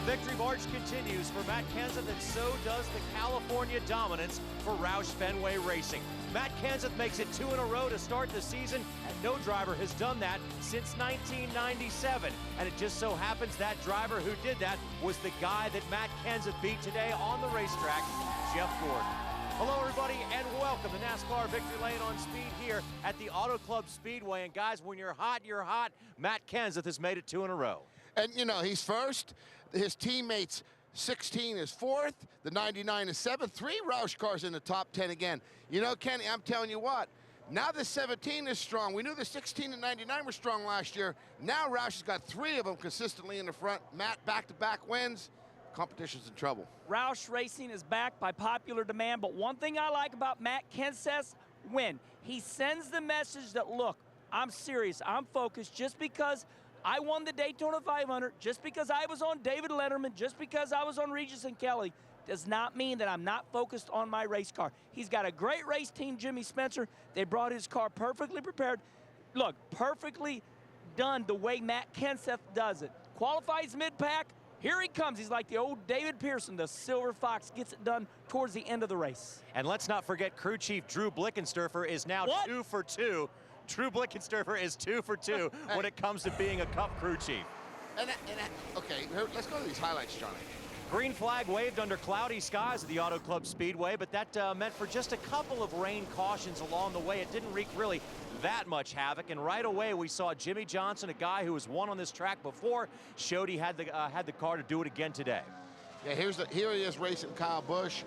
victory march continues for Matt Kenseth, and so does the California dominance for Roush Fenway Racing. Matt Kenseth makes it 2 in a row to start the season, and no driver has done that since 1997. And it just so happens that driver who did that was the guy that Matt Kenseth beat today on the racetrack, Jeff Gordon. Hello, everybody, and welcome to NASCAR Victory Lane on Speed here at the Auto Club Speedway. And guys, when you're hot, you're hot. Matt Kenseth has made it 2 in a row. And, you know, he's first. His teammates, 16 is fourth. The 99 is seventh. 3 Roush cars in the top 10 again. You know, Kenny, I'm telling you what. Now the 17 is strong. We knew the 16 and 99 were strong last year. Now Roush has got 3 of them consistently in the front. Matt, back-to-back wins. Competition's in trouble. Roush Racing is back by popular demand, but one thing I like about Matt Kenseth's win, he sends the message that, look, I'm serious, I'm focused. Just because I won the Daytona 500, just because I was on David Letterman, just because I was on Regis and Kelly, does not mean that I'm not focused on my race car. He's got a great race team, Jimmy Spencer. They brought his car perfectly prepared. Look, perfectly done the way Matt Kenseth does it. Qualifies mid-pack. Here he comes. He's like the old David Pearson, the Silver Fox, gets it done towards the end of the race. And let's not forget crew chief Drew Blickensturfer is now 2 for 2. Drew Blickensturfer is 2 for 2 when it comes to being a Cup crew chief. Okay, let's go to these highlights, Johnny. Green flag waved under cloudy skies at the Auto Club Speedway, but that meant for just a couple of rain cautions along the way. It didn't wreak really that much havoc, and right away we saw Jimmy Johnson, a guy who has won on this track before, showed he had the car to do it again today. Yeah, here he is racing Kyle Busch.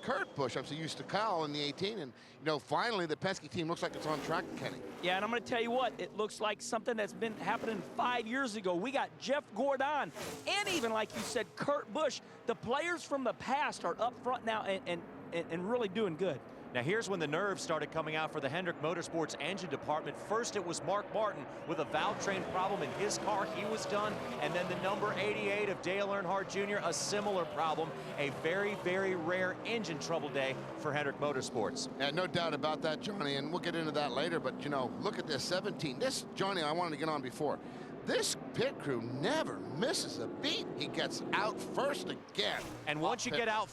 Kurt Busch. I'm so used to Kyle in the 18, and you know, finally the Penske team looks like it's on track, Kenny. Yeah, and I'm going to tell you what, it looks like something that's been happening 5 years ago. We got Jeff Gordon, and even like you said, Kurt Busch. The players from the past are up front now and really doing good. Now here's when the nerves started coming out for the Hendrick Motorsports engine department. First it was Mark Martin with a valve train problem in his car. He was done. And then the number 88 of Dale Earnhardt Jr., a similar problem. A very, very rare engine trouble day for Hendrick Motorsports. Yeah, no doubt about that, Johnny, and we'll get into that later. But, you know, look at this 17. This, Johnny, I wanted to get on before. This pit crew never misses a beat. He gets out first again. And once you get out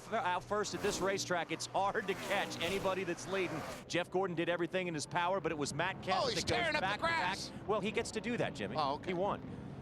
first at this racetrack, it's hard to catch anybody that's leading. Jeff Gordon did everything in his power, but it was Matt Kenseth. Oh, he's tearing up the grass. Well, he gets to do that, Jimmy. Oh, okay. He won.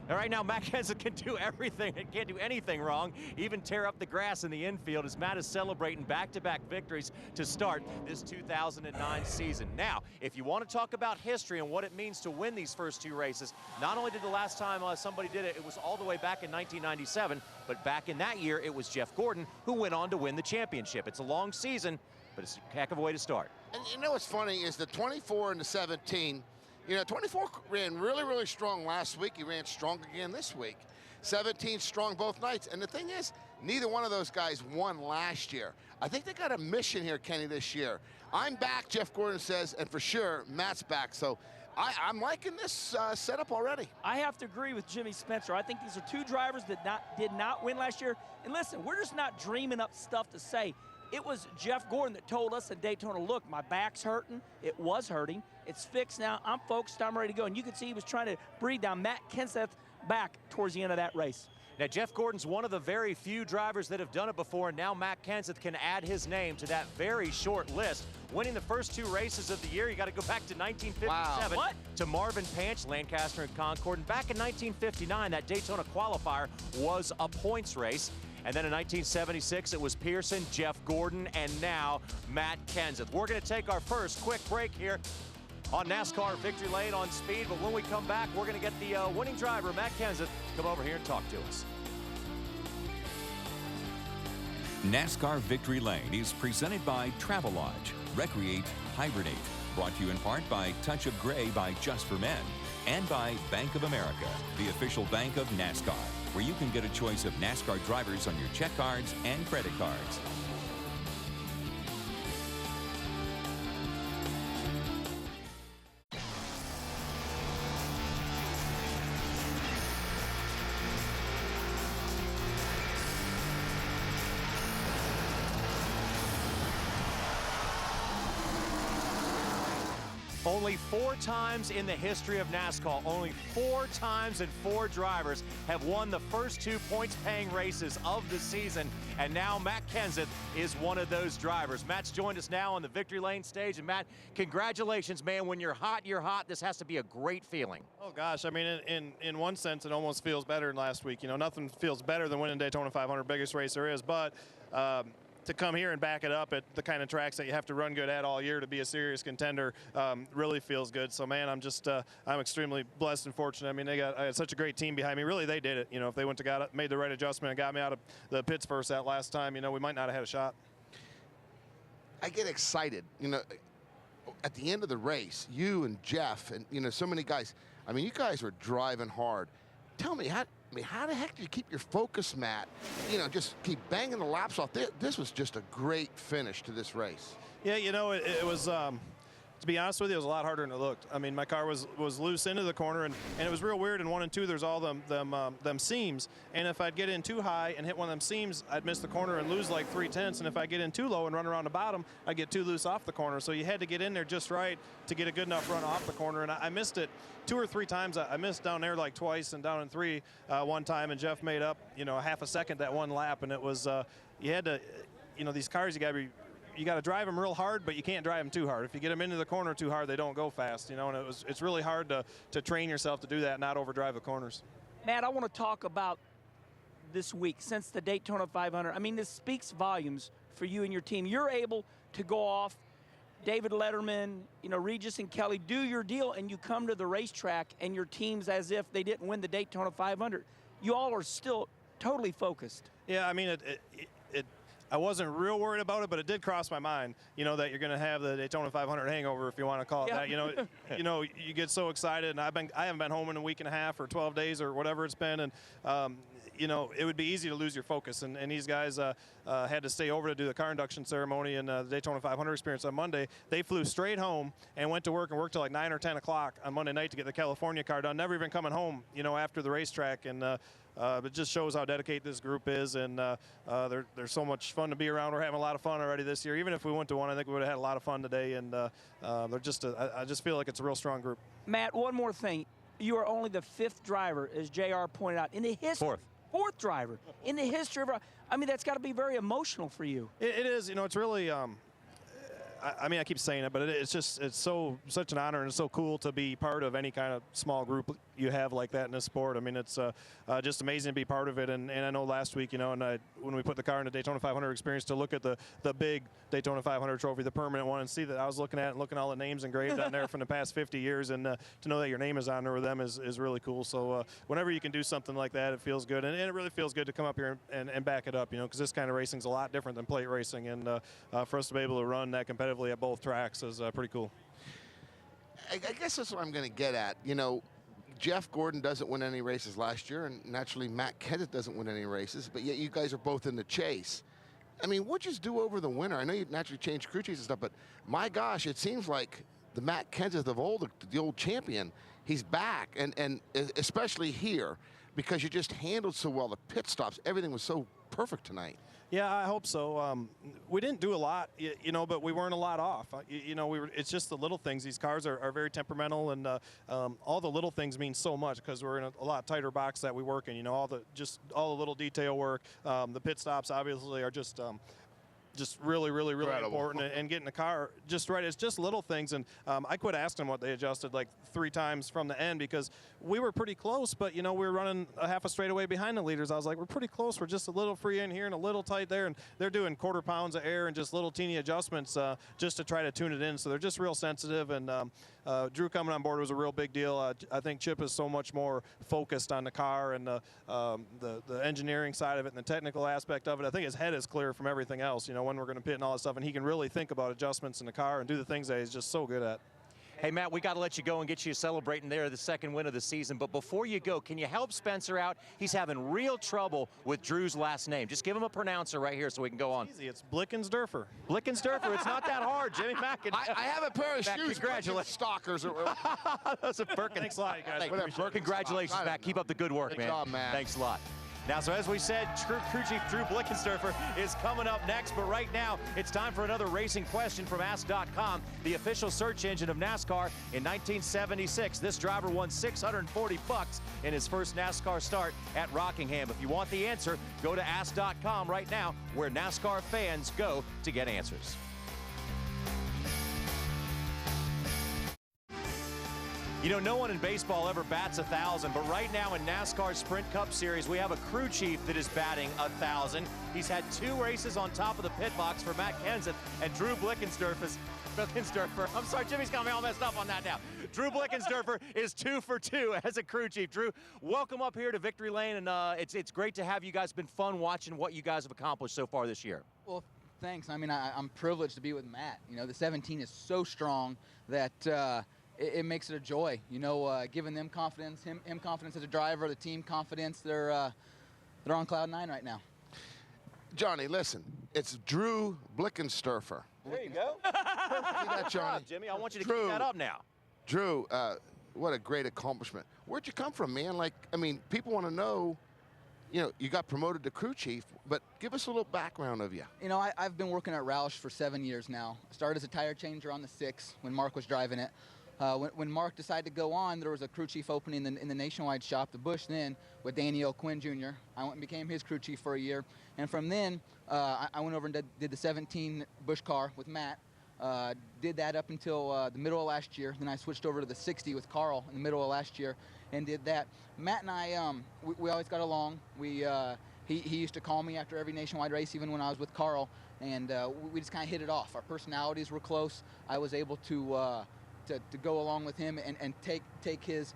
All right, now Matt Kenseth can do everything. He can't do anything wrong, even tear up the grass in the infield as Matt is celebrating back-to-back victories to start this 2009 season. Now, if you want to talk about history and what it means to win these first 2 races, not only did the last time somebody did it, it was all the way back in 1997, but back in that year, it was Jeff Gordon who went on to win the championship. It's a long season, but it's a heck of a way to start. And you know what's funny is the 24 and the 17, you know, 24 ran really, really strong last week. He ran strong again this week. 17 strong both nights. And the thing is, neither one of those guys won last year. I think they got a mission here, Kenny, this year. I'm back, Jeff Gordon says, and for sure, Matt's back. So I'm liking this setup already. I have to agree with Jimmy Spencer. I think these are 2 drivers that did not win last year. And listen, we're just not dreaming up stuff to say. It was Jeff Gordon that told us at Daytona, look, my back's hurting. It was hurting. It's fixed now. I'm focused. I'm ready to go. And you can see he was trying to breathe down Matt Kenseth back towards the end of that race. Now, Jeff Gordon's one of the very few drivers that have done it before, and now Matt Kenseth can add his name to that very short list. Winning the first 2 races of the year, you got to go back to 1957 wow. to Marvin Panch, Lancaster and Concord. And back in 1959, that Daytona qualifier was a points race. And then in 1976, it was Pearson, Jeff Gordon, and now Matt Kenseth. We're going to take our first quick break here on NASCAR Victory Lane on Speed. But when we come back, we're going to get the winning driver, Matt Kenseth, come over here and talk to us. NASCAR Victory Lane is presented by Travelodge, Recreate, Hibernate. Brought to you in part by Touch of Gray by Just for Men. And by Bank of America, the official bank of NASCAR, where you can get a choice of NASCAR drivers on your check cards and credit cards. Only 4 times in the history of NASCAR, only 4 times and 4 drivers have won the first 2 points-paying races of the season, and now Matt Kenseth is one of those drivers. Matt's joined us now on the Victory Lane stage, and Matt, congratulations, man. When you're hot, you're hot. This has to be a great feeling. Oh gosh, I mean, in one sense, it almost feels better than last week. You know, nothing feels better than winning Daytona 500, biggest race there is, but to come here and back it up at the kind of tracks that you have to run good at all year to be a serious contender really feels good. So, man, I'm extremely blessed and fortunate. I mean, I had such a great team behind me. Really, they did it. You know, if they made the right adjustment and got me out of the pits first that last time, you know, we might not have had a shot. I get excited, you know, at the end of the race, you and Jeff and, you know, so many guys. I mean, you guys were driving hard. Tell me, how the heck do you keep your focus, Matt? You know, just keep banging the laps off. This was just a great finish to this race. Yeah, you know, it was, to be honest with you, it was a lot harder than it looked. I mean, my car was loose into the corner, and it was real weird. In 1 and 2, there's all them seams, and if I'd get in too high and hit one of them seams, I'd miss the corner and lose like 3/10. And if I get in too low and run around the bottom, I'd get too loose off the corner. So you had to get in there just right to get a good enough run off the corner, and I missed it 2 or 3 times. I missed down there like twice and down in 3 one time, and Jeff made up, you know, a half a second that one lap, and it was you had to, you know, these cars, you got to drive them real hard, but you can't drive them too hard. If you get them into the corner too hard, they don't go fast, you know, and it's really hard to train yourself to do that and not overdrive the corners. Matt, I want to talk about this week since the Daytona 500. I mean, this speaks volumes for you and your team. You're able to go off, David Letterman, you know, Regis and Kelly, do your deal, and you come to the racetrack and your team's as if they didn't win the Daytona 500. You all are still totally focused. Yeah, I mean, I wasn't real worried about it, but it did cross my mind, you know, that you're going to have the Daytona 500 hangover, if you want to call it that. You know, you get so excited, and I haven't been home in a week and a half or 12 days or whatever it's been, and you know, it would be easy to lose your focus. And these guys had to stay over to do the car induction ceremony and the Daytona 500 experience on Monday. They flew straight home and went to work and worked till like 9 or 10 o'clock on Monday night to get the California car done. Never even coming home, you know, after the racetrack. And it just shows how dedicated this group is, and they're so much fun to be around. We're having a lot of fun already this year. Even if we went to one, I think we would have had a lot of fun today. And they're just I just feel like it's a real strong group. Matt, one more thing. You are only the 5th driver, as JR pointed out, in the history. Fourth driver in the history of. I mean, that's got to be very emotional for you. It is. You know, it's really. I mean, I keep saying it, but it's such an honor, and it's so cool to be part of any kind of small group you have like that in this sport. I mean, it's just amazing to be part of it. And I know last week, you know, and when we put the car in the Daytona 500 experience, to look at the big Daytona 500 trophy, the permanent one, and see that I was looking at all the names engraved on there from the past 50 years, and to know that your name is on there with them is really cool. So whenever you can do something like that, it feels good, and it really feels good to come up here and back it up, you know, because this kind of racing is a lot different than plate racing, and for us to be able to run that competitively at both tracks is pretty cool. I guess that's what I'm going to get at. You know, Jeff Gordon doesn't win any races last year, and naturally Matt Kenseth doesn't win any races, but yet you guys are both in the chase. I mean, what'd you do over the winter? I know you naturally changed crew chiefs and stuff, but my gosh, it seems like the Matt Kenseth of old, the old champion, he's back, and especially here, because you just handled so well the pit stops. Everything was so perfect tonight. Yeah, I hope so. We didn't do a lot, you know, but we weren't a lot off. You know, it's just the little things. These cars are very temperamental, and all the little things mean so much because we're in a lot tighter box that we work in. You know, all the little detail work. The pit stops obviously are just really important, and getting the car just right. It's just little things, and I quit asking what they adjusted like 3 times from the end because we were pretty close, but you know, we were running a half a straightaway behind the leaders. I was like, we're pretty close. We're just a little free in here and a little tight there, and they're doing quarter pounds of air and just little teeny adjustments just to try to tune it in. So they're just real sensitive, and Drew coming on board was a real big deal. I think Chip is so much more focused on the car and the engineering side of it and the technical aspect of it. I think his head is clear from everything else, you know, when we're going to pit and all that stuff, and he can really think about adjustments in the car and do the things that he's just so good at. Hey, Matt, we got to let you go and get you celebrating there the 2nd win of the season. But before you go, can you help Spencer out? He's having real trouble with Drew's last name. Just give him a pronouncer right here so we can go on. It's easy. It's Blickensderfer. Blickensderfer. It's not that hard, Jimmy Mackin. I have a pair of Matt, shoes. Congratulations. Stalkers. That's a Birkin. Thanks a lot, you guys. Congratulations, Matt. Keep up the good work, man. Good job, Matt. Thanks a lot. Now, so as we said, crew chief Drew Blickensderfer is coming up next, but right now it's time for another racing question from Ask.com, the official search engine of NASCAR. In 1976, this driver won $640 in his first NASCAR start at Rockingham. If you want the answer, go to Ask.com right now, where NASCAR fans go to get answers. You know, no one in baseball ever bats 1,000, but right now in NASCAR Sprint Cup Series, we have a crew chief that is batting 1,000. He's had 2 races on top of the pit box for Matt Kenseth, and Drew Blickensderfer, I'm sorry, Jimmy's got me all messed up on that now. Drew Blickensderfer is 2 for 2 as a crew chief. Drew, welcome up here to Victory Lane, and it's great to have you guys. It's been fun watching what you guys have accomplished so far this year. Well, thanks. I mean, I'm privileged to be with Matt. You know, the 17 is so strong that it makes it a joy, you know, giving them confidence, him confidence as a driver, the team confidence. They're on cloud 9 right now. Johnny, listen, it's Drew Blickensderfer. There you go. See that, Johnny? Jimmy, I want you to keep that up now. Drew, what a great accomplishment. Where'd you come from, man? Like, I mean, people want to know, you know, you got promoted to crew chief, but give us a little background of you. You know, I've been working at Roush for 7 years now. I started as a tire changer on the 6 when Mark was driving it. When Mark decided to go on, there was a crew chief opening in the Nationwide shop, the Bush then, with Danny Quinn Jr. I went and became his crew chief for a year. And from then, I went over and did the 17 Bush car with Matt. Did that up until the middle of last year. Then I switched over to the 60 with Carl in the middle of last year and did that. Matt and I, we always got along. He used to call me after every Nationwide race, even when I was with Carl. And we just kind of hit it off. Our personalities were close. I was able to go along with him and take his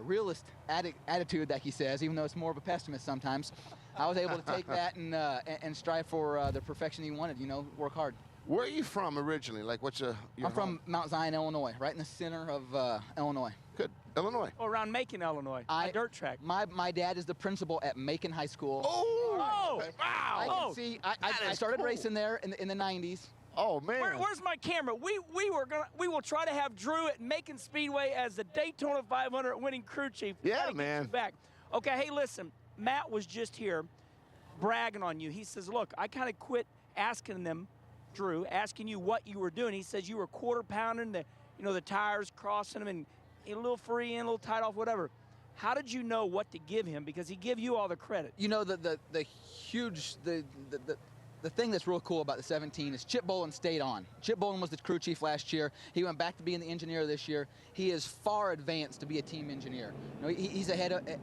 realist attitude that he says, even though it's more of a pessimist sometimes. I was able to take that and strive for the perfection he wanted, you know, work hard. Where are you from originally? Like, what's your I'm from Mount Zion, Illinois, right in the center of Illinois. Good. Illinois. Oh, around Macon, Illinois, a dirt track. My dad is the principal at Macon High School. Oh! Wow! I can see. I started racing there in the 90s. Oh man! Where's my camera? We will try to have Drew at Macon Speedway as the Daytona 500 winning crew chief. Yeah, man. Back. Okay, hey, listen. Matt was just here, bragging on you. He says, "Look, I kind of quit asking them, Drew, asking you what you were doing." He says you were quarter pounding the tires, crossing them, and a little free in, a little tight off, whatever. How did you know what to give him? Because he give you all the credit. You know, the thing that's real cool about the 17 is Chip Bolin stayed on. Chip Bolin was the crew chief last year. He went back to being the engineer this year. He is far advanced to be a team engineer. You know, he's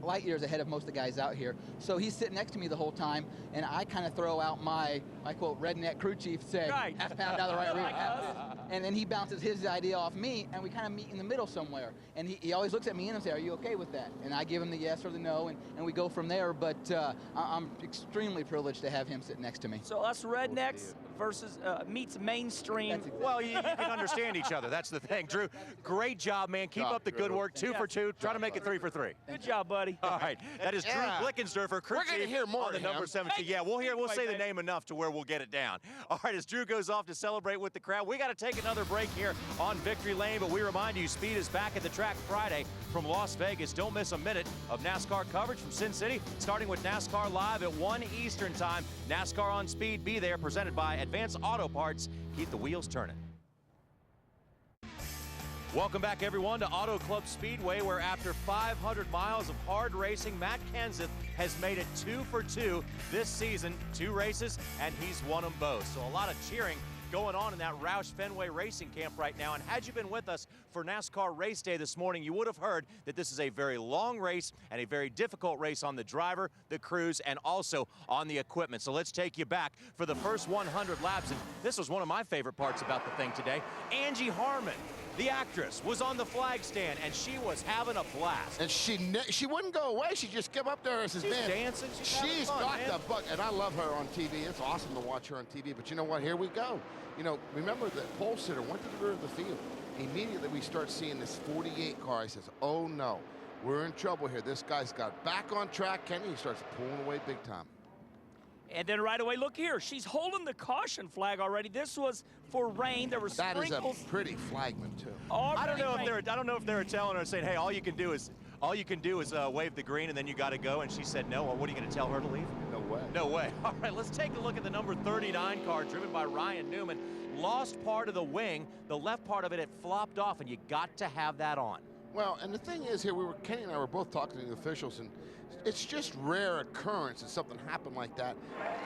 light years ahead of most of the guys out here. So he's sitting next to me the whole time, and I kind of throw out my quote, redneck crew chief saying, right. half pound down the right rear. And then he bounces his idea off me, and we kind of meet in the middle somewhere. And he always looks at me and says, "Are you okay with that?" And I give him the yes or the no, and we go from there. But I'm extremely privileged to have him sit next to me. So us rednecks versus meets mainstream. Exactly. Well, you can understand each other. That's the thing. Drew, great job, man. Keep up the good work. 2 for 2. Try to make it 3 for 3. Good job, buddy. All right. That is Drew Blickensderfer, crew We're going to chief hear more on the of number him. 17. Yeah, we'll say the name enough to where we'll get it down. All right, as Drew goes off to celebrate with the crowd, we got to take another break here on Victory Lane, but we remind you, speed is back at the track Friday from Las Vegas. Don't miss a minute of NASCAR coverage from Sin City, starting with NASCAR Live at 1 Eastern Time. NASCAR on Speed, be there, presented by Advanced Auto Parts. Keep the wheels turning. Welcome back, everyone, to Auto Club Speedway, where after 500 miles of hard racing, Matt Kenseth has made it 2 for 2 this season. 2 races, and he's won them both. So a lot of cheering going on in that Roush Fenway Racing Camp right now. And had you been with us for NASCAR Race Day this morning, you would have heard that this is a very long race and a very difficult race on the driver, the crews, and also on the equipment. So let's take you back for the first 100 laps. And this was one of my favorite parts about the thing today. Angie Harmon, the actress, was on the flag stand, and she was having a blast. And she wouldn't go away. She just kept up there and says, She's man, dancing. she's fun, got man. the bug. And I love her on TV. It's awesome to watch her on TV. But you know what? Here we go. You know, remember the pole sitter went to the rear of the field. Immediately we start seeing this 48 car. He says, oh no, we're in trouble here. This guy's got back on track. Kenny, he starts pulling away big time. And then right away, look here. She's holding the caution flag already. This was for rain. There were That is sprinkles. a pretty flagman, too. I don't know if they were telling her, saying, hey, all you can do is All you can do is wave the green, and then you got to go. And she said no. Well, what are you going to tell her to leave? No way. No way. All right, let's take a look at the number 39 car driven by Ryan Newman. Lost part of the wing. The left part of it had flopped off, and you got to have that on. Well, and the thing is here, Kenny and I were both talking to the officials, and it's just rare occurrence that something happened like that.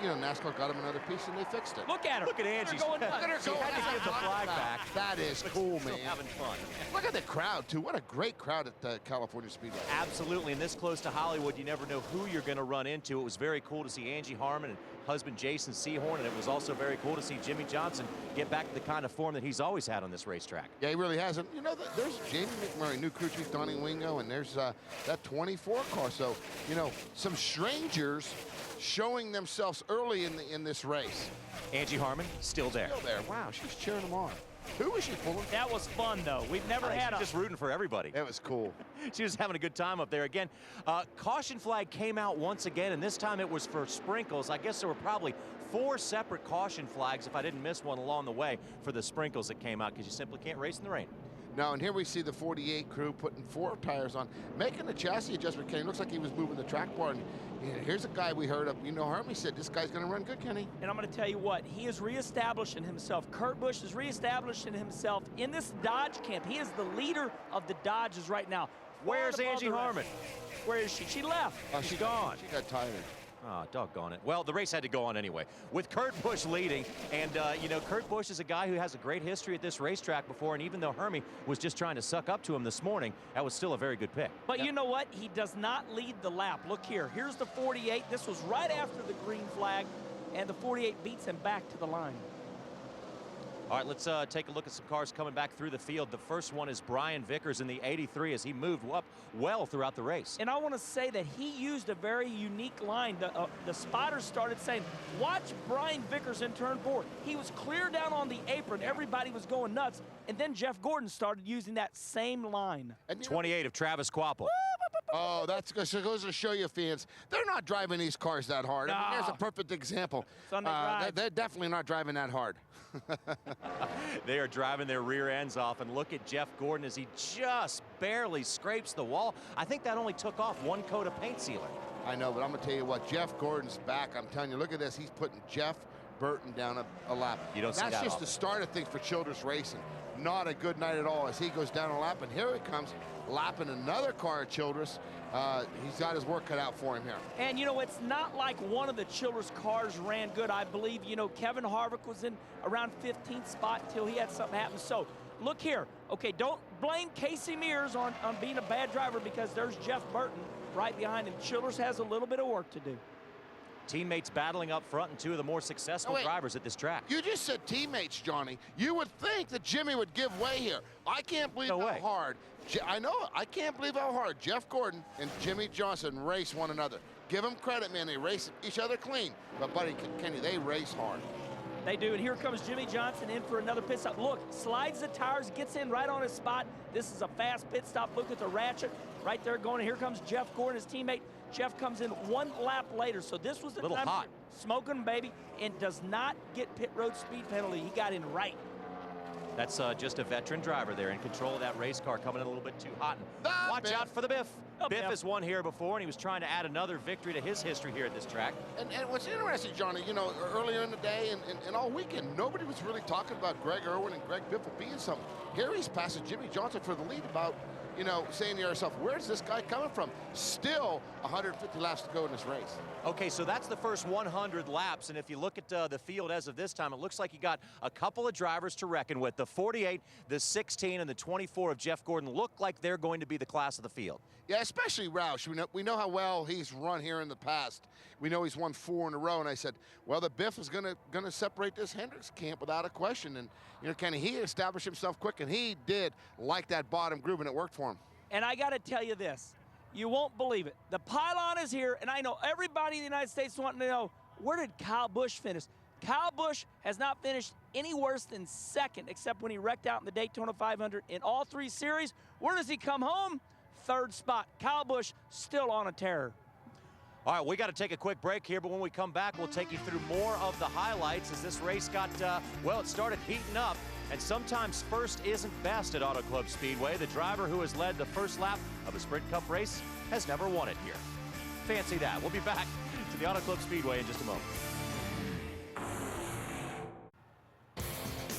You know, NASCAR got him another piece, and they fixed it. Look at her. Look at Angie. They're going nuts. She had to give the flag back. That is But cool, she's still man. having fun. Look at the crowd, too. What a great crowd at the California Speedway. Absolutely, and this close to Hollywood, you never know who you're going to run into. It was very cool to see Angie Harmon and husband Jason Sehorn, and it was also very cool to see Jimmy Johnson get back to the kind of form that he's always had on this racetrack. Yeah, he really has. And you know, there's Jamie McMurray, new crew chief Donnie Wingo, and there's that 24 car. So, you know, some strangers showing themselves early in this race. Angie Harmon, still there. Still there. Wow, she's cheering them on. Who was she pulling? That was fun, though. We've never had Just rooting for everybody. It was cool. She was having a good time up there. Again, caution flag came out once again, and this time it was for sprinkles. I guess there were probably 4 separate caution flags, if I didn't miss one along the way, for the sprinkles that came out, because you simply can't race in the rain. Now, and here we see the 48 crew putting 4 tires on, making the chassis adjustment. Kenny, looks like he was moving the track bar. And here's a guy we heard of. You know, Hermie said this guy's going to run good, Kenny. And I'm going to tell you what, he is reestablishing himself. Kurt Busch is reestablishing himself in this Dodge camp. He is the leader of the Dodges right now. Where's Far above Angie the rest. Harmon? Where is she? She left. She's gone. She got tired. Oh, doggone it. Well, the race had to go on anyway, with Kurt Busch leading. And, you know, Kurt Busch is a guy who has a great history at this racetrack before, and even though Hermie was just trying to suck up to him this morning, that was still a very good pick. But you know what? He does not lead the lap. Look here. Here's the 48. This was right after the green flag, and the 48 beats him back to the line. All right, let's take a look at some cars coming back through the field. The first one is Brian Vickers in the 83 as he moved up well throughout the race. And I want to say that he used a very unique line. The spotters started saying, watch Brian Vickers in turn 4. He was clear down on the apron. Everybody was going nuts. And then Jeff Gordon started using that same line. And 28 of Travis Quapple. Oh, that goes to show you, fans, they're not driving these cars that hard. I mean, there's a perfect example. Sunday drive. They're definitely not driving that hard. They are driving their rear ends off, and look at Jeff Gordon as he just barely scrapes the wall. I think that only took off 1 coat of paint sealer. I know, but I'm going to tell you what, Jeff Gordon's back. I'm telling you, look at this. He's putting Jeff Burton down a lap. You don't see that That's just often. the start of things for Childress Racing. Not a good night at all as he goes down a lap, and here he comes, lapping another car at Childress. He's got his work cut out for him here. And, you know, it's not like one of the Childress cars ran good. I believe, you know, Kevin Harvick was in around 15th spot until he had something happen. So, look here. Okay, don't blame Casey Mears on being a bad driver, because there's Jeff Burton right behind him. Childress has a little bit of work to do. Teammates battling up front and 2 of the more successful drivers at this track. You just said teammates, Johnny. You would think that Jimmy would give way here. I can't believe how hard. I know, I can't believe how hard Jeff Gordon and Jimmy Johnson race one another. Give them credit, man. They race each other clean. But, buddy, Kenny, they race hard. They do, and here comes Jimmy Johnson in for another pit stop. Look, slides the tires, gets in right on his spot. This is a fast pit stop. Look at the ratchet right there going. Here comes Jeff Gordon, his teammate. Jeff comes in 1 lap later, so this was the Little time hot. smoking, baby, and does not get pit road speed penalty. He got in right. That's just a veteran driver there in control of that race car, coming in a little bit too hot. And watch out for the Biff. Biff has won here before, and he was trying to add another victory to his history here at this track. And what's interesting, Johnny, you know, earlier in the day and all weekend, nobody was really talking about Greg Irwin and Greg Biffle being something. Here he's passing Jimmy Johnson for the lead about, you know, saying to yourself, where's this guy coming from? Still 150 laps to go in this race. Okay, so that's the first 100 laps, and if you look at the field as of this time, it looks like you got a couple of drivers to reckon with. The 48, the 16, and the 24 of Jeff Gordon look like they're going to be the class of the field. Yeah, especially Roush. We know how well he's run here in the past. We know he's won 4 in a row, and I said, well, the Biff is gonna separate this Hendricks camp without a question. And you know, Kenny, he established himself quick, and he did like that bottom groove, and it worked for him. And I got to tell you this, you won't believe it. The pylon is here, and I know everybody in the United States wanting to know, where did Kyle Busch finish? Kyle Busch has not finished any worse than second, except when he wrecked out in the Daytona 500 in all 3 series. Where does he come home? 3rd spot. Kyle Busch still on a tear. All right, we got to take a quick break here, but when we come back, we'll take you through more of the highlights as this race got, well, it started heating up. And sometimes first isn't best at Auto Club Speedway. The driver who has led the first lap of a Sprint Cup race has never won it here. Fancy that. We'll be back to the Auto Club Speedway in just a moment.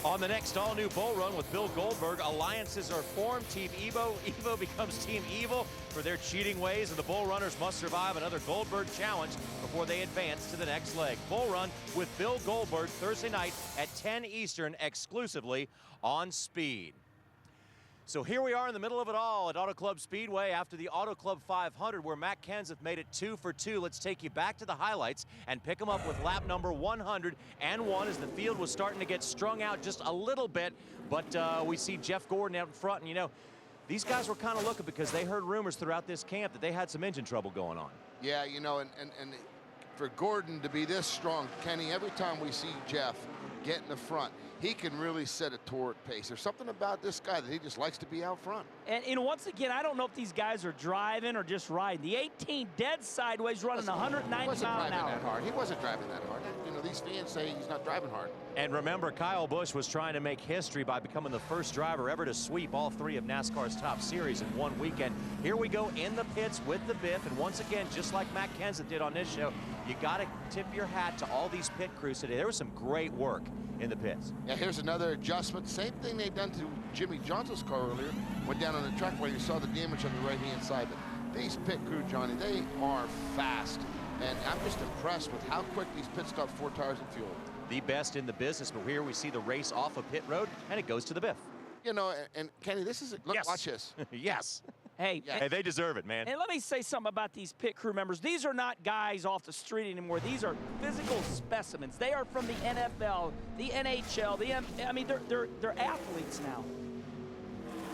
On the next all-new Bull Run with Bill Goldberg, alliances are formed. Team Evo becomes Team Evil for their cheating ways, and the Bull Runners must survive another Goldberg challenge before they advance to the next leg. Bull Run with Bill Goldberg Thursday night at 10 Eastern, exclusively on Speed. So here we are in the middle of it all at Auto Club Speedway after the Auto Club 500, where Matt Kenseth made it 2 for 2. Let's take you back to the highlights and pick them up with lap number 101 as the field was starting to get strung out just a little bit. But we see Jeff Gordon out in front, and you know, these guys were kind of looking because they heard rumors throughout this camp that they had some engine trouble going on. Yeah, you know, and for Gordon to be this strong, Kenny, every time we see Jeff get in the front, he can really set a torrid pace. There's something about this guy that he just likes to be out front. And once again, I don't know if these guys are driving or just riding. The 18 dead sideways running 190 miles an hour. That hard. He wasn't driving that hard. You know, these fans say he's not driving hard. And remember, Kyle Busch was trying to make history by becoming the first driver ever to sweep all 3 of NASCAR's top series in one weekend. Here we go in the pits with the Biff, and once again, just like Matt Kenseth did on this show, you got to tip your hat to all these pit crews today. There was some great work in the pits. Yeah, here's another adjustment. Same thing they done to Jimmy Johnson's car earlier. Went down on the track where you saw the damage on the right-hand side. But these pit crew, Johnny, they are fast. And I'm just impressed with how quick these pit stops, 4 tires and fuel. The best in the business, but here we see the race off of pit road, and it goes to the Biff. You know, and Kenny, this is, look, yes. Watch this. Yes. Hey, yeah. Hey, they deserve it, man. And let me say something about these pit crew members. These are not guys off the street anymore. These are physical specimens. They are from the NFL, the NHL, I mean, they're athletes now.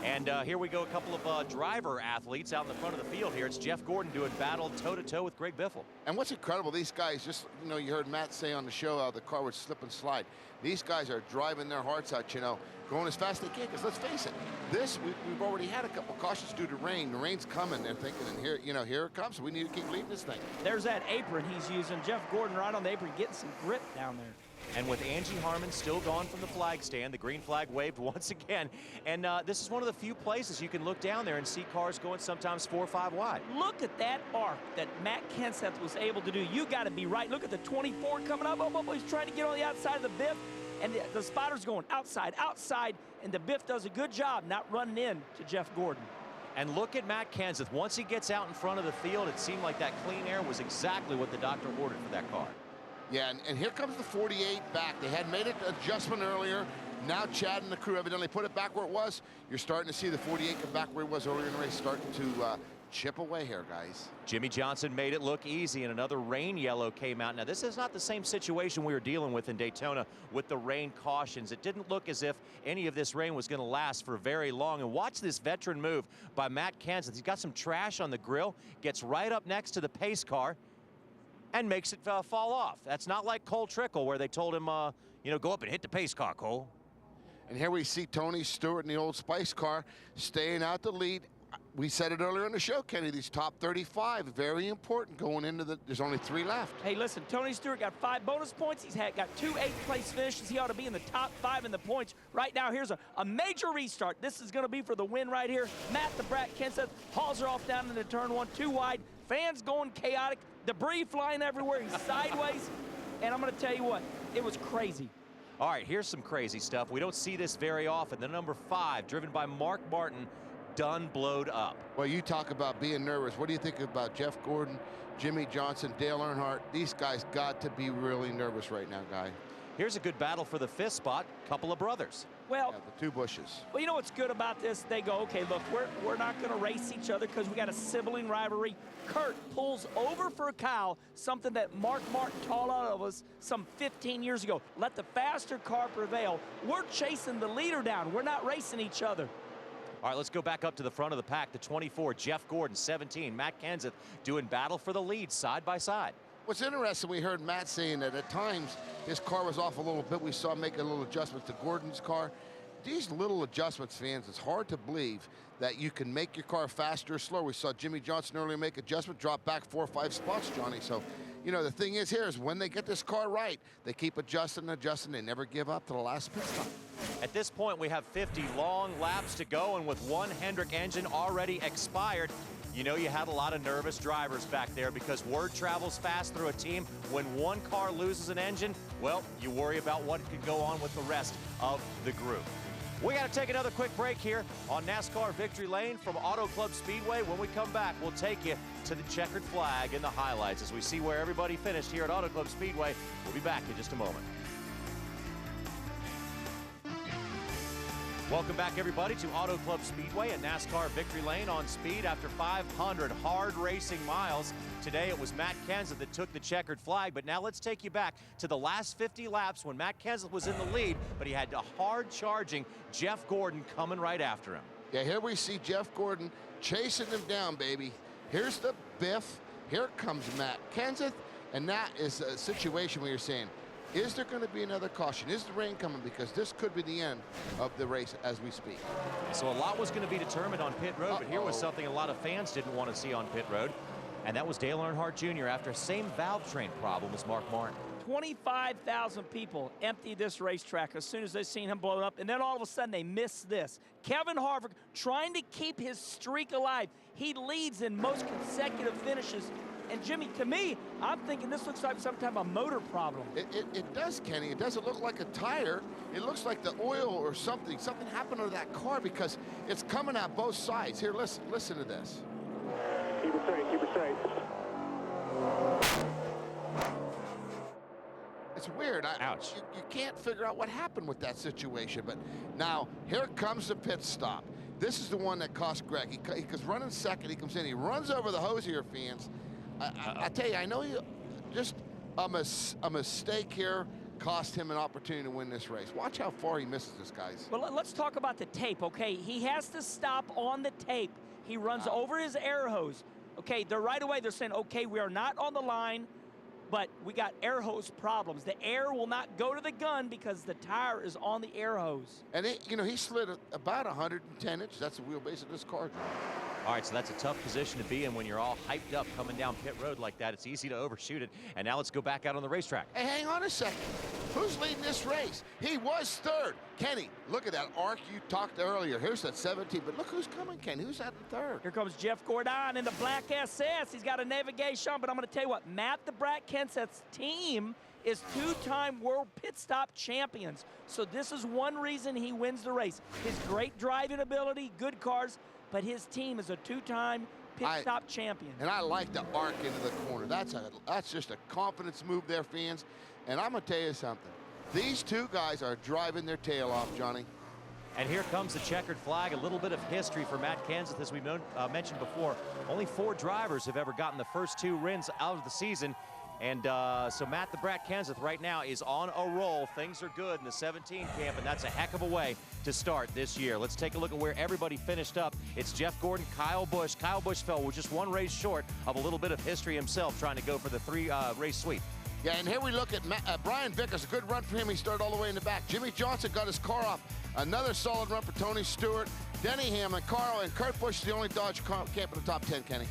And here we go, a couple of driver athletes out in the front of the field here. It's Jeff Gordon doing battle toe-to-toe with Greg Biffle. And what's incredible, these guys, just, you know, you heard Matt say on the show how the car would slip and slide. These guys are driving their hearts out, you know, going as fast as they can, because let's face it, this, we've already had a couple cautions due to rain. The rain's coming, they're thinking, and here, you know, here it comes. We need to keep leading this thing. There's that apron he's using. Jeff Gordon right on the apron, getting some grip down there. And with Angie Harmon still gone from the flag stand, the green flag waved once again. And this is one of the few places you can look down there and see cars going sometimes 4 or 5 wide. Look at that arc that Matt Kenseth was able to do. You got to be right. Look at the 24 coming up. Oh, he's trying to get on the outside of the Biff. And the spotter's going outside, and the Biff does a good job not running in to Jeff Gordon. And look at Matt Kenseth. Once he gets out in front of the field, it seemed like that clean air was exactly what the doctor ordered for that car. Yeah, and here comes the 48 back. They had made an adjustment earlier. Now Chad and the crew evidently put it back where it was. You're starting to see the 48 come back where it was earlier in the race, starting to chip away here, guys. Jimmy Johnson made it look easy, and another rain yellow came out. Now, this is not the same situation we were dealing with in Daytona with the rain cautions. It didn't look as if any of this rain was going to last for very long. And watch this veteran move by Matt Kenseth. He's got some trash on the grill, gets right up next to the pace car, and makes it fall off. That's not like Cole Trickle, where they told him, you know, go up and hit the pace car, Cole. And here we see Tony Stewart in the old Spice car staying out the lead. We said it earlier in the show, Kenny, these top 35, very important going into there's only 3 left. Hey, listen, Tony Stewart got 5 bonus points. He's got 2 8th-place finishes. He ought to be in the top 5 in the points. Right now, here's a major restart. This is going to be for the win right here. Matt the Brat Kenseth hauls her off down into turn 1, 2 wide. Fans going chaotic. Debris flying everywhere. He's sideways. And I'm going to tell you what, it was crazy. All right, here's some crazy stuff. We don't see this very often. The number 5, driven by Mark Martin, done blowed up. Well, you talk about being nervous. What do you think about Jeff Gordon, Jimmy Johnson, Dale Earnhardt? These guys got to be really nervous right now, guy. Here's a good battle for the 5th spot. Couple of brothers. Well, yeah, the 2 Bushes. Well, you know what's good about this? They go, okay, look, we're not going to race each other because we got a sibling rivalry. Kurt pulls over for Kyle, something that Mark Martin taught out of us some 15 years ago. Let the faster car prevail. We're chasing the leader down. We're not racing each other. All right, let's go back up to the front of the pack. The 24, Jeff Gordon, 17. Matt Kenseth doing battle for the lead side by side. What's interesting, we heard Matt saying that at times his car was off a little bit. We saw him make a little adjustment to Gordon's car. These little adjustments, fans, it's hard to believe that you can make your car faster or slower. We saw Jimmy Johnson earlier make adjustment, drop back 4 or 5 spots, Johnny. So, you know, the thing is here is when they get this car right, they keep adjusting and adjusting. They never give up to the last pit stop. At this point, we have 50 long laps to go, and with one Hendrick engine already expired, you know you had a lot of nervous drivers back there because word travels fast through a team. When one car loses an engine, well, you worry about what could go on with the rest of the group. We got to take another quick break here on NASCAR Victory Lane from Auto Club Speedway. When we come back, we'll take you to the checkered flag and the highlights as we see where everybody finished here at Auto Club Speedway. We'll be back in just a moment. Welcome back, everybody, to Auto Club Speedway and NASCAR Victory Lane on speed after 500 hard racing miles. Today it was Matt Kenseth that took the checkered flag, but now let's take you back to the last 50 laps when Matt Kenseth was in the lead, but he had a hard-charging Jeff Gordon coming right after him. Yeah, here we see Jeff Gordon chasing him down, baby. Here's the biff. Here comes Matt Kenseth, and that is a situation where you're saying, is there going to be another caution? Is the rain coming? Because this could be the end of the race as we speak. So a lot was going to be determined on pit road, but here was something a lot of fans didn't want to see on pit road, and that was Dale Earnhardt Jr. after same valve train problem as Mark Martin. 25,000 people emptied this racetrack as soon as they seen him blow up, and then all of a sudden they missed this. Kevin Harvick trying to keep his streak alive. He leads in most consecutive finishes. And Jimmy, to me, I'm thinking this looks like some type of motor problem. It does, Kenny. It doesn't look like a tire. It looks like the oil or something. Something happened to that car because it's coming out both sides. Here, listen to this. Keep it straight, keep it straight. It's weird. Ouch. You can't figure out what happened with that situation. But now, here comes the pit stop. This is the one that cost Greg. He was running second. He comes in. He runs over the hosier fans. I tell you, I know just a mistake here cost him an opportunity to win this race. Watch how far he misses this, guys. Well, let's talk about the tape, okay? He has to stop on the tape. He runs over his air hose. Okay, they're right away. They're saying, okay, we are not on the line, but we got air hose problems. The air will not go to the gun because the tire is on the air hose. And he slid about 110 inches. That's the wheelbase of this car. All right, so that's a tough position to be in when you're all hyped up coming down pit road like that. It's easy to overshoot it. And now let's go back out on the racetrack. Hey, hang on a second. Who's leading this race? He was third. Kenny, look at that arc you talked earlier. Here's that 17, but look who's coming, Kenny. Who's at the third? Here comes Jeff Gordon in the black SS. He's got a navigation, but I'm going to tell you what, Matt the Brat Kenseth's team is two-time world pit stop champions. So this is one reason he wins the race. His great driving ability, good cars, but his team is a two-time pit stop champion. And I like the arc into the corner. That's just a confidence move there, fans. And I'm going to tell you something. These two guys are driving their tail off, Johnny. And here comes the checkered flag. A little bit of history for Matt Kenseth, as we mentioned before. Only 4 drivers have ever gotten the first 2 wins out of the season. And so Matt the Brat Kenseth right now is on a roll. Things are good in the 17 camp, and that's a heck of a way to start this year. Let's take a look at where everybody finished up. It's Jeff Gordon, Kyle Busch. Kyle Busch fell with just 1 race short of a little bit of history himself, trying to go for the 3-race sweep. Yeah, and here we look at Brian Vickers. A good run for him. He started all the way in the back. Jimmy Johnson got his car off. Another solid run for Tony Stewart, Denny Hamlin, Carl, and Kurt Busch is the only Dodge camp in the top 10, Kenny.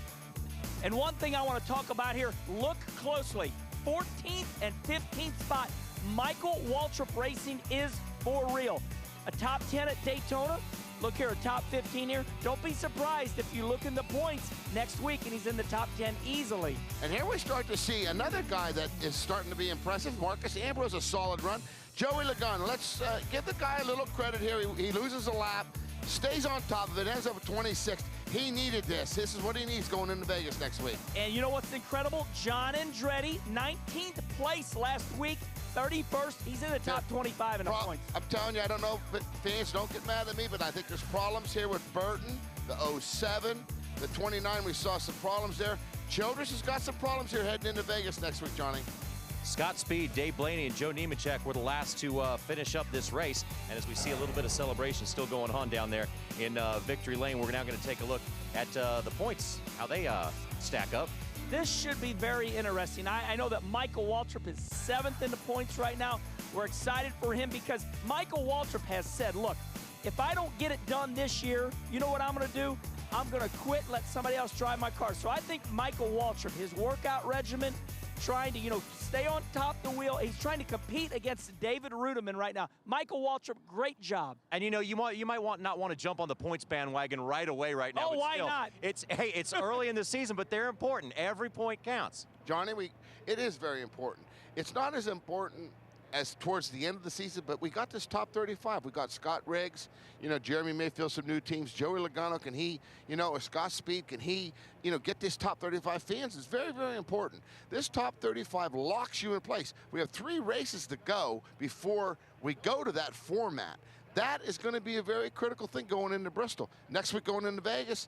And one thing I want to talk about here, look closely. 14th and 15th spot, Michael Waltrip Racing is for real. A top 10 at Daytona. Look here, a top 15 here. Don't be surprised if you look in the points next week and he's in the top 10 easily. And here we start to see another guy that is starting to be impressive. Marcus Ambrose, a solid run. Joey Logano, let's give the guy a little credit here. He loses a lap, stays on top of it, ends up at 26th. He needed this. This is what he needs going into Vegas next week. And you know what's incredible? John Andretti, 19th place last week, 31st. He's in the top 25 in the points. I'm telling you, I don't know, but fans, don't get mad at me, but I think there's problems here with Burton, the 07, the 29. We saw some problems there. Childress has got some problems here heading into Vegas next week, Johnny. Scott Speed, Dave Blaney, and Joe Nemechek were the last to finish up this race. And as we see a little bit of celebration still going on down there in Victory Lane, we're now going to take a look at the points, how they stack up. This should be very interesting. I know that Michael Waltrip is 7th in the points right now. We're excited for him because Michael Waltrip has said, look, if I don't get it done this year, you know what I'm going to do? I'm going to quit, let somebody else drive my car. So I think Michael Waltrip, his workout regimen, trying to, stay on top of the wheel. He's trying to compete against David Rudiman right now. Michael Waltrip, great job. And you might not want to jump on the points bandwagon right away right now. Oh, why not? It's early in the season, but they're important. Every point counts. Johnny, it is very important. It's not as important as towards the end of the season, but we got this top 35. We got Scott Riggs, Jeremy Mayfield, some new teams. Joey Logano, can he, or Scott Speed, can he, get this top 35 fans? It's very, very important. This top 35 locks you in place. We have 3 races to go before we go to that format. That is going to be a very critical thing going into Bristol. Next week going into Vegas,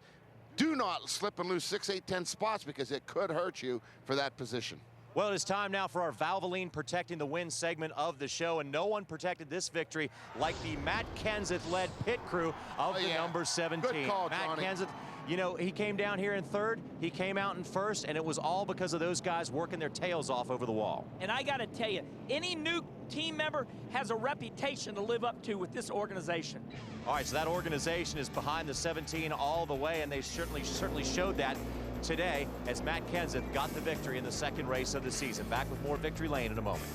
do not slip and lose 6, 8, 10 spots because it could hurt you for that position. Well, it is time now for our Valvoline Protecting the Win segment of the show, and no one protected this victory like the Matt Kenseth-led pit crew of the number 17. Good call, Matt Johnny. Kenseth, he came down here in 3rd, he came out in 1st, and it was all because of those guys working their tails off over the wall. And I got to tell you, any new team member has a reputation to live up to with this organization. All right, so that organization is behind the 17 all the way, and they certainly showed that today as Matt Kenseth got the victory in the 2nd race of the season. Back with more Victory Lane in a moment.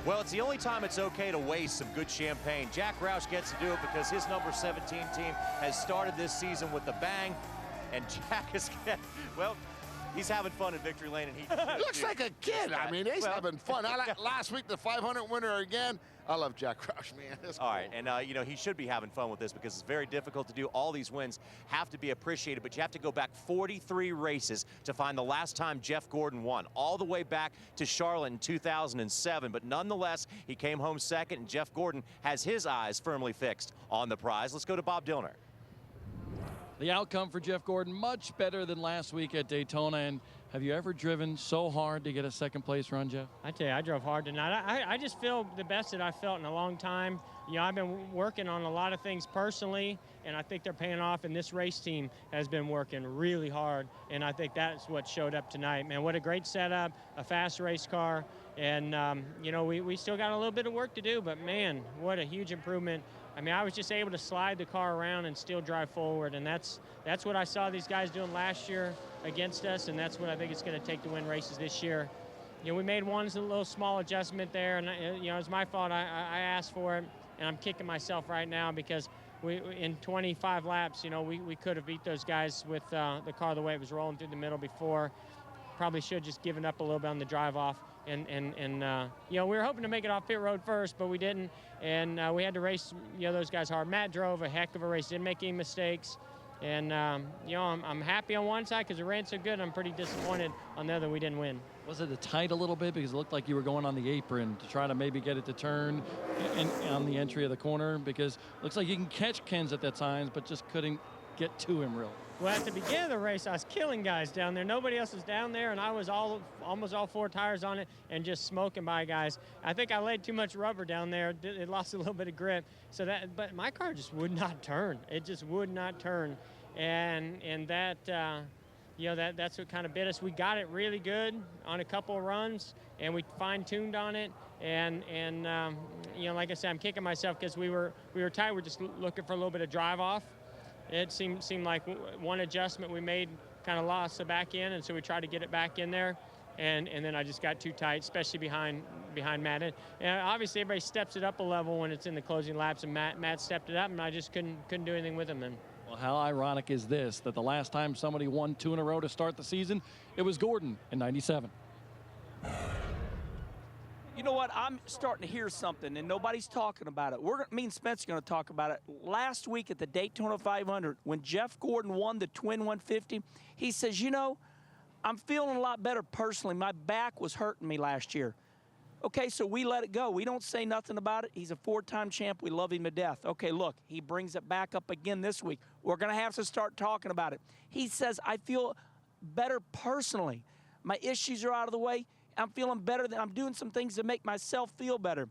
Well, it's the only time it's okay to waste some good champagne. Jack Roush gets to do it because his number 17 team has started this season with a bang, and Jack is, well, he's having fun in Victory Lane, and he looks like a kid. I mean, he's having fun. Last week, the 500 winner again. I love Jack Roush, man. That's cool. All right, and he should be having fun with this because it's very difficult to do. All these wins have to be appreciated, but you have to go back 43 races to find the last time Jeff Gordon won, all the way back to Charlotte in 2007. But nonetheless, he came home 2nd, and Jeff Gordon has his eyes firmly fixed on the prize. Let's go to Bob Dillner. The outcome for Jeff Gordon, much better than last week at Daytona. And have you ever driven so hard to get a 2nd place run, Jeff? I tell you, I drove hard tonight. I just feel the best that I've felt in a long time. I've been working on a lot of things personally, and I think they're paying off, and this race team has been working really hard, and I think that's what showed up tonight. Man, what a great setup, a fast race car, and, we still got a little bit of work to do, but, man, what a huge improvement. I mean, I was just able to slide the car around and still drive forward, and that's what I saw these guys doing last year against us, and that's what I think it's going to take to win races this year. We made one little small adjustment there, and it's my fault. I asked for it, and I'm kicking myself right now because in 25 laps, we could have beat those guys with the car the way it was rolling through the middle before. Probably should have just given up a little bit on the drive off. And we were hoping to make it off pit road first, but we didn't. And we had to race, those guys hard. Matt drove a heck of a race, didn't make any mistakes. And, I'm happy on one side because it ran so good. I'm pretty disappointed on the other we didn't win. Was it a tight a little bit because it looked like you were going on the apron to try to maybe get it to turn on the entry of the corner? Because it looks like you can catch Kenseth at times, but just couldn't get to him really. Well, at the beginning of the race, I was killing guys down there. Nobody else was down there, and I was almost all 4 tires on it and just smoking by guys. I think I laid too much rubber down there. It lost a little bit of grip. But my car just would not turn. It just would not turn, and that that's what kind of bit us. We got it really good on a couple of runs, and we fine-tuned on it. And like I said, I'm kicking myself because we were tight. We're just looking for a little bit of drive off. It seemed like one adjustment we made kind of lost the back end, and so we tried to get it back in there, and then I just got too tight, especially behind Matt. And obviously everybody steps it up a level when it's in the closing laps, and Matt stepped it up, and I just couldn't do anything with him. And well, how ironic is this that the last time somebody won 2 in a row to start the season, it was Gordon in '97. You know what? I'm starting to hear something, and nobody's talking about it. Me and Spence are going to talk about it. Last week at the Daytona 500, when Jeff Gordon won the Twin 150, he says, I'm feeling a lot better personally. My back was hurting me last year. Okay, so we let it go. We don't say nothing about it. He's a 4-time champ. We love him to death. Okay, look, he brings it back up again this week. We're going to have to start talking about it. He says, I feel better personally. My issues are out of the way. I'm feeling better. I'm doing some things to make myself feel better.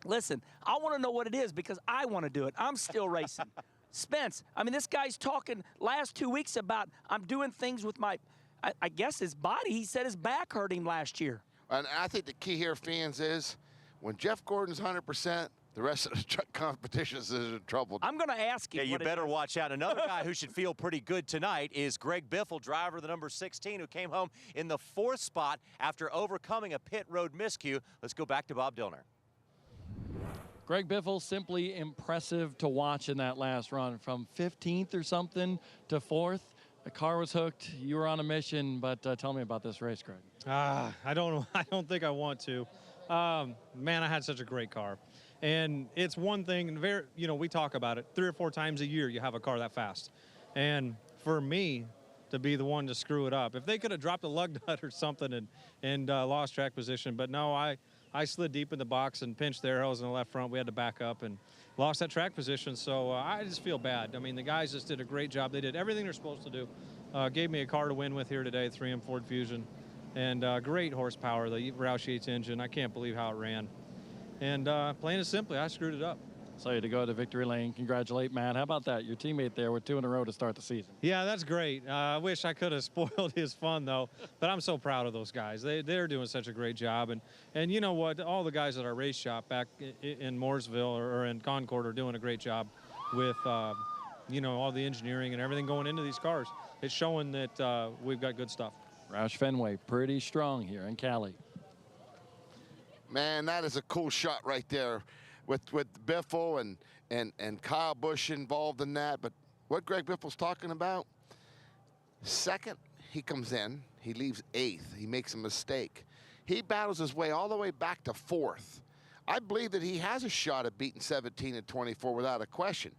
Listen, I want to know what it is because I want to do it. I'm still racing. Spence, I mean, this guy's talking last 2 weeks about I'm doing things with my, I guess his body. He said his back hurt him last year. And I think the key here, fans, is when Jeff Gordon's 100%, the rest of the competition is in trouble. I'm going to ask you. Yeah, you better watch out. Another guy who should feel pretty good tonight is Greg Biffle, driver of the number 16, who came home in the 4th spot after overcoming a pit road miscue. Let's go back to Bob Dillner. Greg Biffle, simply impressive to watch in that last run. From 15th or something to 4th, the car was hooked. You were on a mission, but tell me about this race, Greg. I don't think I want to. Man, I had such a great car. And it's one thing, we talk about it 3 or 4 times a year you have a car that fast. And for me to be the one to screw it up, if they could have dropped a lug nut or something and lost track position, but no, I slid deep in the box and pinched the arrows in the left front. We had to back up and lost that track position. So I just feel bad. I mean, the guys just did a great job. They did everything they're supposed to do. Gave me a car to win with here today, 3M Ford Fusion. And great horsepower, the Roush Yates engine. I can't believe how it ran. And plain and simply, I screwed it up. So you to go to victory lane. Congratulate Matt. How about that? Your teammate there with 2 in a row to start the season. Yeah, that's great. I wish I could have spoiled his fun, though. But I'm so proud of those guys. They're doing such a great job. And you know what? All the guys at our race shop back in Mooresville or in Concord are doing a great job with, all the engineering and everything going into these cars. It's showing that we've got good stuff. Roush Fenway, pretty strong here in Cali. Man, that is a cool shot right there with Biffle and Kyle Busch involved in that. But what Greg Biffle's talking about, second, he comes in, he leaves 8th, he makes a mistake. He battles his way all the way back to 4th. I believe that he has a shot at beating 17 and 24 without a question.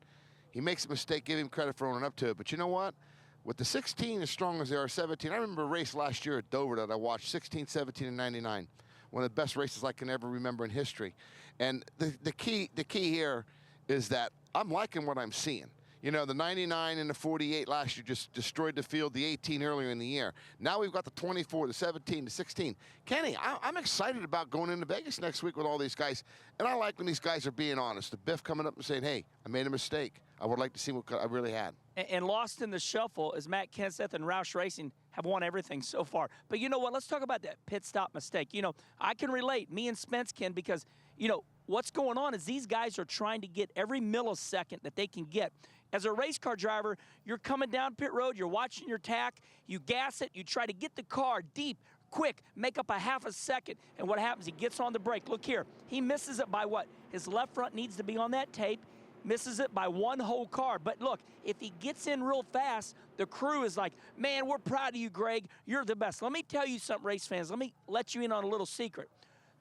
He makes a mistake, give him credit for owning up to it. But you know what? With the 16 as strong as they are 17, I remember a race last year at Dover that I watched, 16, 17, and 99. One of the best races I can ever remember in history. And the key here is that I'm liking what I'm seeing. You know, the 99 and the 48 last year just destroyed the field, the 18 earlier in the year. Now we've got the 24, the 17, the 16. Kenny, I'm excited about going into Vegas next week with all these guys. And I like when these guys are being honest. The Biff coming up and saying, hey, I made a mistake. I would like to see what I really had. And lost in the shuffle is Matt Kenseth and Roush Racing have won everything so far. But you know what? Let's talk about that pit stop mistake. You know, I can relate. Me and Spence can because, what's going on is these guys are trying to get every millisecond that they can get. As a race car driver, you're coming down pit road, you're watching your tack, you gas it, you try to get the car deep, quick, make up a half a second. And what happens? He gets on the brake. Look here. He misses it by what? His left front needs to be on that tape. Misses it by 1 whole car. But look, if he gets in real fast, the crew is like, man, we're proud of you, Greg. You're the best. Let me tell you something, race fans. Let me let you in on a little secret.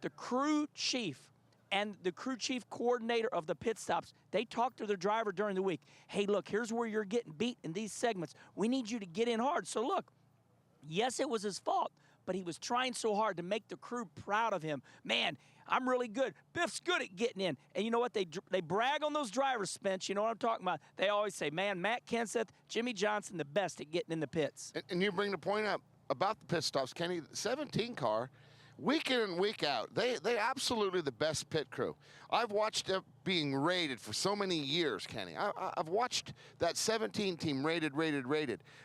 The crew chief and the crew chief coordinator of the pit stops, they talk to their driver during the week. Hey, look, here's where you're getting beat in these segments. We need you to get in hard. So look, yes, it was his fault, but he was trying so hard to make the crew proud of him. Man, I'm really good. Biff's good at getting in. And you know what? They brag on those drivers, Spence. You know what I'm talking about? They always say, man, Matt Kenseth, Jimmy Johnson, the best at getting in the pits. And you bring the point up about the pit stops, Kenny. The 17 car, week in and week out, they absolutely the best pit crew. I've watched them being rated for so many years, Kenny. I've watched that 17 team rated.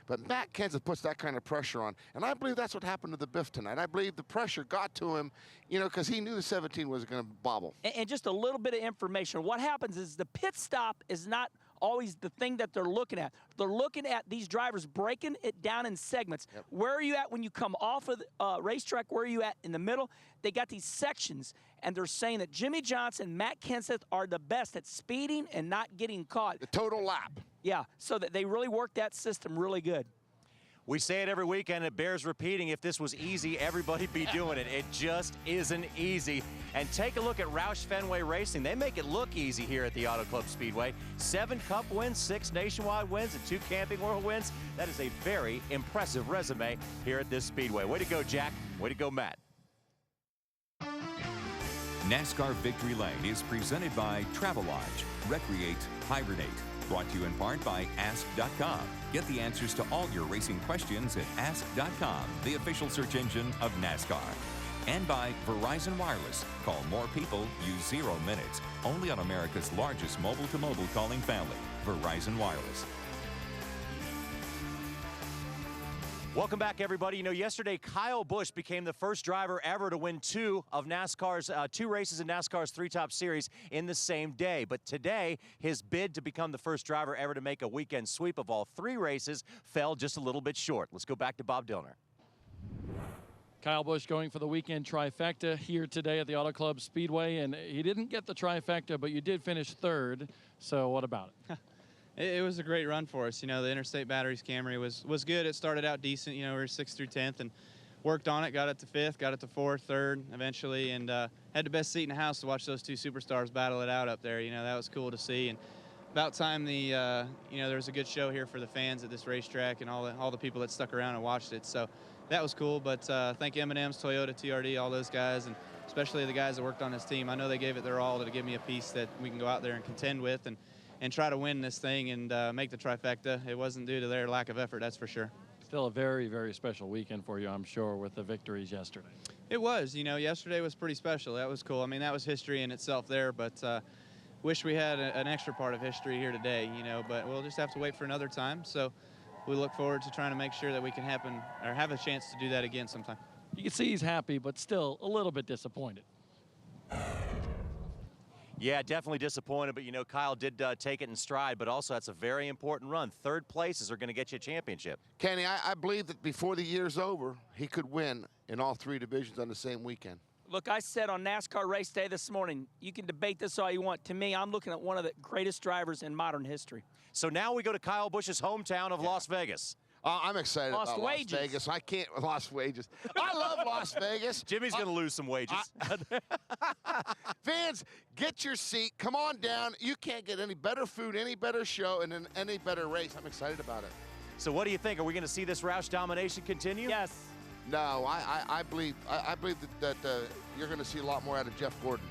But Matt Kenseth puts that kind of pressure on. And I believe that's what happened to the Biff tonight. I believe the pressure got to him, because he knew the 17 was going to bobble. And just a little bit of information. What happens is the pit stop is not always the thing that they're looking at. They're looking at these drivers breaking it down in segments. Yep. Where are you at when you come off of the racetrack? Where are you at in the middle? They got these sections, and they're saying that Jimmy Johnson, Matt Kenseth are the best at speeding and not getting caught. The total lap. Yeah, so that they really work that system really good. We say it every week, and it bears repeating. If this was easy, everybody'd be doing it. It just isn't easy. And take a look at Roush Fenway Racing. They make it look easy here at the Auto Club Speedway. 7 Cup wins, 6 Nationwide wins, and 2 Camping World wins. That is a very impressive resume here at this Speedway. Way to go, Jack. Way to go, Matt. NASCAR Victory Lane is presented by Travelodge. Recreate, hibernate. Brought to you in part by Ask.com. Get the answers to all your racing questions at Ask.com, the official search engine of NASCAR. And by Verizon Wireless. Call more people, use 0 minutes. Only on America's largest mobile-to-mobile calling family, Verizon Wireless. Welcome back, everybody. You know, yesterday Kyle Busch became the first driver ever to win two races in NASCAR's Three Top Series in the same day. But today, his bid to become the first driver ever to make a weekend sweep of all three races fell just a little bit short. Let's go back to Bob Dillner. Kyle Busch going for the weekend trifecta here today at the Auto Club Speedway, and he didn't get the trifecta, but you did finish third. So what about it? It was a great run for us. You know, the Interstate Batteries Camry was good. It started out decent. You know, we were 6th through 10th and worked on it, got it to 5th, got it to 4th, 3rd eventually, and had the best seat in the house to watch those two superstars battle it out up there. You know, that was cool to see. And about time you know, there was a good show here for the fans at this racetrack and all the people that stuck around and watched it. So that was cool. But thank M&M's, Toyota, TRD, all those guys, and especially the guys that worked on this team. I know they gave it their all to give me a piece that we can go out there and contend with and try to win this thing and make the trifecta. It wasn't due to their lack of effort, that's for sure. Still a very, very special weekend for you, I'm sure, with the victories yesterday. It was. You know, yesterday was pretty special. That was cool. I mean, that was history in itself there, but wish we had an extra part of history here today, you know, but we'll just have to wait for another time. So we look forward to trying to make sure that we can have a chance to do that again sometime. You can see he's happy, but still a little bit disappointed. Yeah, definitely disappointed, but you know, Kyle did take it in stride, but also that's a very important run. Third places are going to get you a championship. Kenny, I believe that before the year's over, he could win in all three divisions on the same weekend. Look, I said on NASCAR race day this morning, you can debate this all you want. To me, I'm looking at one of the greatest drivers in modern history. So now we go to Kyle Busch's hometown of Las Vegas. I'm excited about Las Vegas. I can't lost wages. I love Las Vegas. Jimmy's going to lose some wages. Fans, get your seat. Come on down. You can't get any better food, any better show, and any better race. I'm excited about it. So what do you think? Are we going to see this Roush domination continue? Yes. No, I believe that you're going to see a lot more out of Jeff Gordon.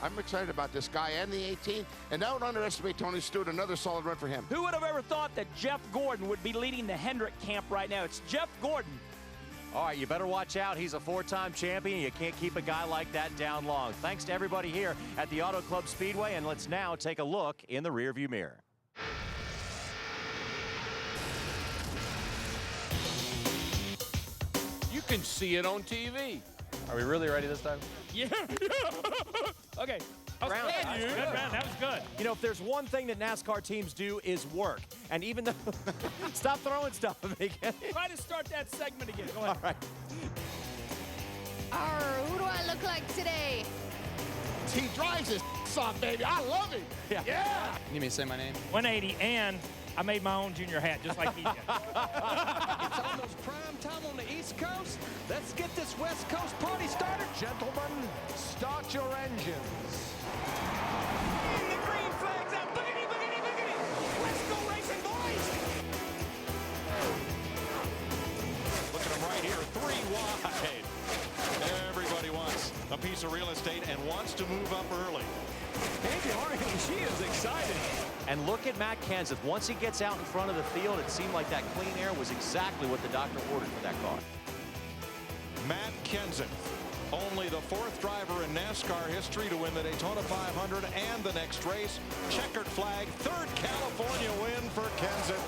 I'm excited about this guy and the 18, and don't underestimate Tony Stewart. Another solid run for him. Who would have ever thought that Jeff Gordon would be leading the Hendrick camp right now? It's Jeff Gordon. All right, you better watch out. He's a 4-time champion. You can't keep a guy like that down long. Thanks to everybody here at the Auto Club Speedway, and let's now take a look in the rearview mirror. You can see it on TV. Are we really ready this time? Yeah. Okay. Good round. That was good. You know, if there's one thing that NASCAR teams do is work. And even though... Stop throwing stuff at me, Kenny. Try to start that segment again. Go ahead. All right. Who do I look like today? He drives his off, baby. I love him. Yeah. You need me to say my name? 180, and I made my own junior hat just like he did. It's almost prime time on the East Coast. Let's get this West Coast party started. Gentlemen, start your engines. And the green flag's out. Boogity, boogity, boogity. Let's go racing, boys. Look at him right here, 3 wide. Everybody wants a piece of real estate and wants to move up early. Andy Harney, she is excited. And look at Matt Kenseth. Once he gets out in front of the field, it seemed like that clean air was exactly what the doctor ordered for that car. Matt Kenseth, only the 4th driver in NASCAR history to win the Daytona 500 and the next race. Checkered flag, 3rd California win for Kenseth.